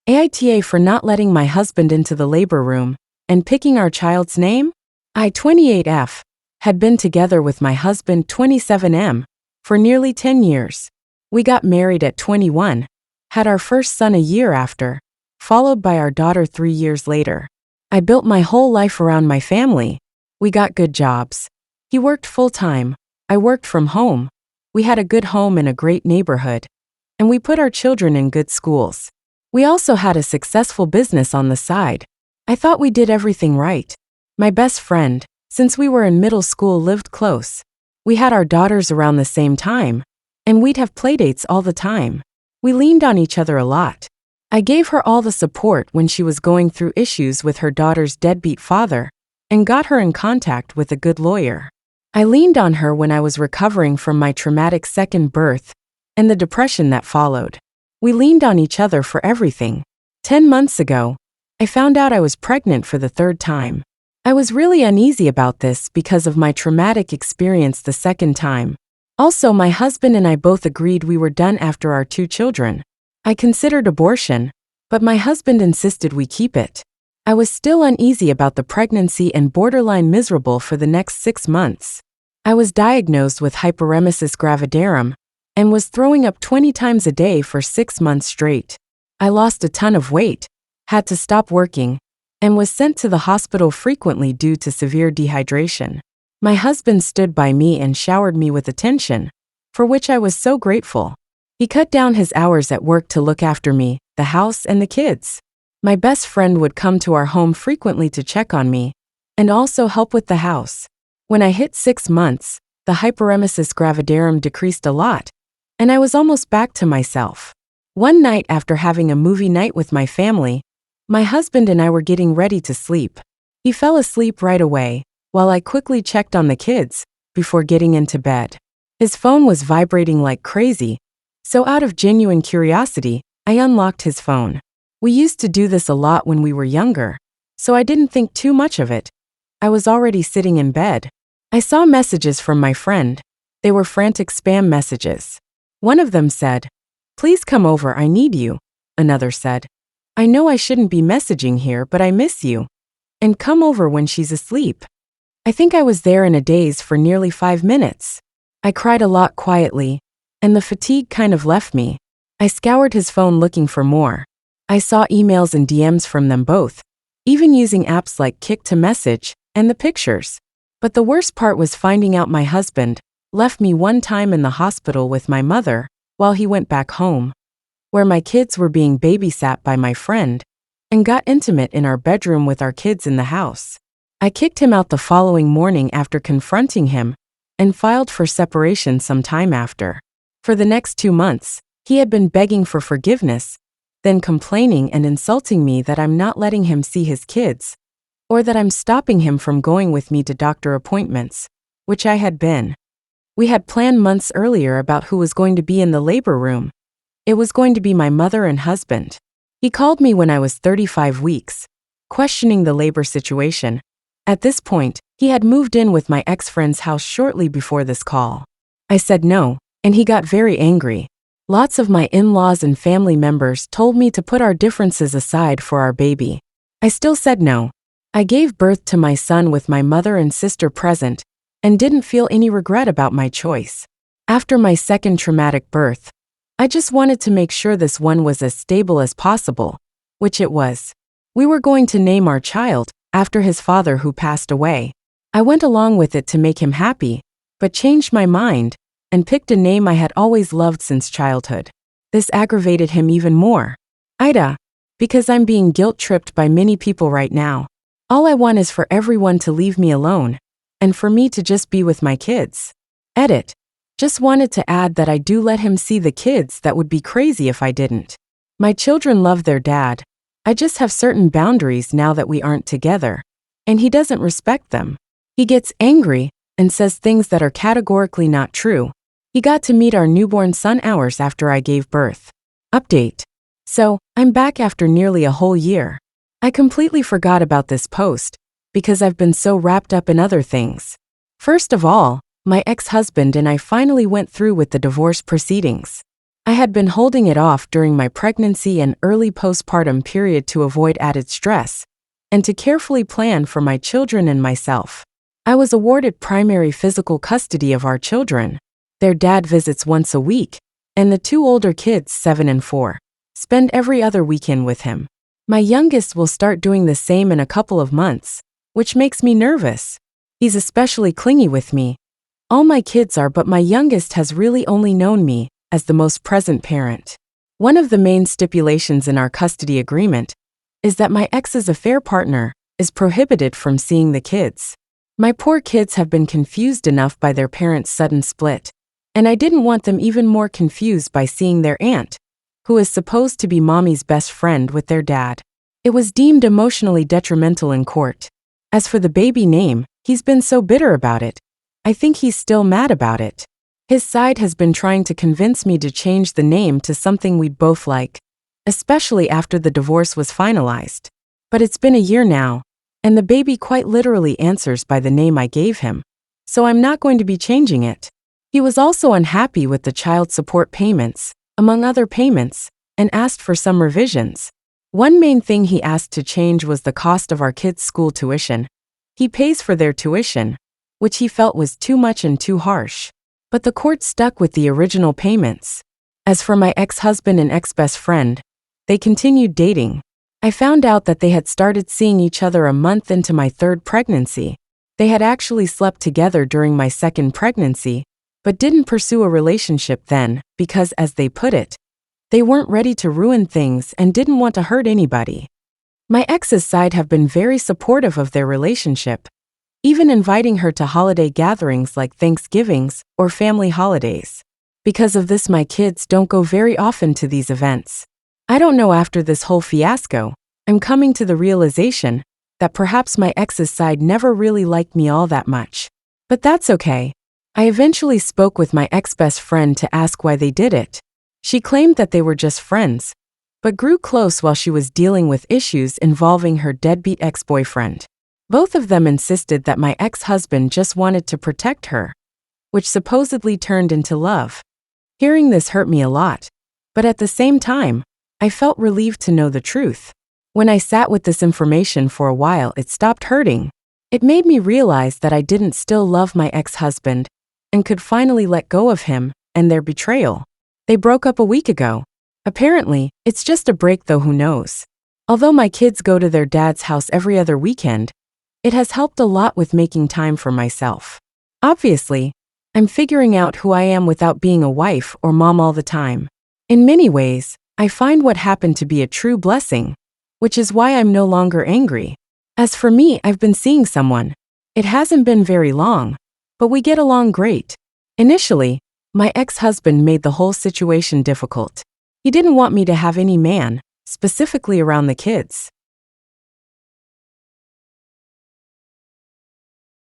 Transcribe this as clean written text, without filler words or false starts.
AITA for not letting my husband into the labor room and picking our child's name? I, 28F, had been together with my husband, 27M, for nearly 10 years. We got married at 21, had our first son a year after, followed by our daughter 3 years later. I built my whole life around my family. We got good jobs. He worked full-time. I worked from home. We had a good home in a great neighborhood. And we put our children in good schools. We also had a successful business on the side. I thought we did everything right. My best friend, since we were in middle school, lived close. We had our daughters around the same time, and we'd have playdates all the time. We leaned on each other a lot. I gave her all the support when she was going through issues with her daughter's deadbeat father, and got her in contact with a good lawyer. I leaned on her when I was recovering from my traumatic second birth and the depression that followed. We leaned on each other for everything. 10 months ago, I found out I was pregnant for the third time. I was really uneasy about this because of my traumatic experience the second time. Also, my husband and I both agreed we were done after our 2 children. I considered abortion, but my husband insisted we keep it. I was still uneasy about the pregnancy and borderline miserable for the next 6 months. I was diagnosed with hyperemesis gravidarum and was throwing up 20 times a day for 6 months straight. I lost a ton of weight, had to stop working, and was sent to the hospital frequently due to severe dehydration. My husband stood by me and showered me with attention, for which I was so grateful. He cut down his hours at work to look after me, the house, and the kids. My best friend would come to our home frequently to check on me, and also help with the house. When I hit 6 months, the hyperemesis gravidarum decreased a lot, and I was almost back to myself. One night after having a movie night with my family, my husband and I were getting ready to sleep. He fell asleep right away, while I quickly checked on the kids before getting into bed. His phone was vibrating like crazy, so out of genuine curiosity, I unlocked his phone. We used to do this a lot when we were younger, so I didn't think too much of it. I was already sitting in bed. I saw messages from my friend. They were frantic spam messages. One of them said, "Please come over, I need you." Another said, "I know I shouldn't be messaging here, but I miss you. And come over when she's asleep." I think I was there in a daze for nearly 5 minutes. I cried a lot quietly, and the fatigue kind of left me. I scoured his phone looking for more. I saw emails and DMs from them both, even using apps like Kik to message, and the pictures. But the worst part was finding out my husband left me one time in the hospital with my mother while he went back home, where my kids were being babysat by my friend, and got intimate in our bedroom with our kids in the house. I kicked him out the following morning after confronting him, and filed for separation some time after. For the next 2 months, he had been begging for forgiveness, then complaining and insulting me that I'm not letting him see his kids, or that I'm stopping him from going with me to doctor appointments, which I had been. We had planned months earlier about who was going to be in the labor room. It was going to be my mother and husband. He called me when I was 35 weeks, questioning the labor situation. At this point, he had moved in with my ex-friend's house shortly before this call. I said no, and he got very angry. Lots of my in-laws and family members told me to put our differences aside for our baby. I still said no. I gave birth to my son with my mother and sister present, and didn't feel any regret about my choice. After my second traumatic birth, I just wanted to make sure this one was as stable as possible, which it was. We were going to name our child after his father who passed away. I went along with it to make him happy, but changed my mind and picked a name I had always loved since childhood. This aggravated him even more. AITA, because I'm being guilt-tripped by many people right now. All I want is for everyone to leave me alone, and for me to just be with my kids. Edit. Just wanted to add that I do let him see the kids. That would be crazy if I didn't. My children love their dad. I just have certain boundaries now that we aren't together, and he doesn't respect them. He gets angry and says things that are categorically not true. He got to meet our newborn son hours after I gave birth. Update. So, I'm back after nearly a whole year. I completely forgot about this post, because I've been so wrapped up in other things. First of all, my ex-husband and I finally went through with the divorce proceedings. I had been holding it off during my pregnancy and early postpartum period to avoid added stress and to carefully plan for my children and myself. I was awarded primary physical custody of our children. Their dad visits once a week, and the two older kids, 7 and 4, spend every other weekend with him. My youngest will start doing the same in a couple of months, which makes me nervous. He's especially clingy with me. All my kids are, but my youngest has really only known me as the most present parent. One of the main stipulations in our custody agreement is that my ex's affair partner is prohibited from seeing the kids. My poor kids have been confused enough by their parents' sudden split, and I didn't want them even more confused by seeing their aunt, who is supposed to be mommy's best friend, with their dad. It was deemed emotionally detrimental in court. As for the baby name, he's been so bitter about it. I think he's still mad about it. His side has been trying to convince me to change the name to something we'd both like, especially after the divorce was finalized. But it's been a year now, and the baby quite literally answers by the name I gave him, so I'm not going to be changing it. He was also unhappy with the child support payments, among other payments, and asked for some revisions. One main thing he asked to change was the cost of our kids' school tuition. He pays for their tuition, which he felt was too much and too harsh. But the court stuck with the original payments. As for my ex-husband and ex-best friend, they continued dating. I found out that they had started seeing each other a month into my third pregnancy. They had actually slept together during my second pregnancy, but didn't pursue a relationship then because, as they put it, they weren't ready to ruin things and didn't want to hurt anybody. My ex's side have been very supportive of their relationship, even inviting her to holiday gatherings like Thanksgivings or family holidays. Because of this, my kids don't go very often to these events. I don't know, after this whole fiasco, I'm coming to the realization that perhaps my ex's side never really liked me all that much. But that's okay. I eventually spoke with my ex-best friend to ask why they did it. She claimed that they were just friends, but grew close while she was dealing with issues involving her deadbeat ex-boyfriend. Both of them insisted that my ex-husband just wanted to protect her, which supposedly turned into love. Hearing this hurt me a lot, but at the same time, I felt relieved to know the truth. When I sat with this information for a while, it stopped hurting. It made me realize that I didn't still love my ex-husband and could finally let go of him and their betrayal. They broke up a week ago. Apparently, it's just a break, though who knows. Although my kids go to their dad's house every other weekend, it has helped a lot with making time for myself. Obviously, I'm figuring out who I am without being a wife or mom all the time. In many ways, I find what happened to be a true blessing, which is why I'm no longer angry. As for me, I've been seeing someone. It hasn't been very long, but we get along great. Initially, my ex-husband made the whole situation difficult. He didn't want me to have any man, specifically around the kids.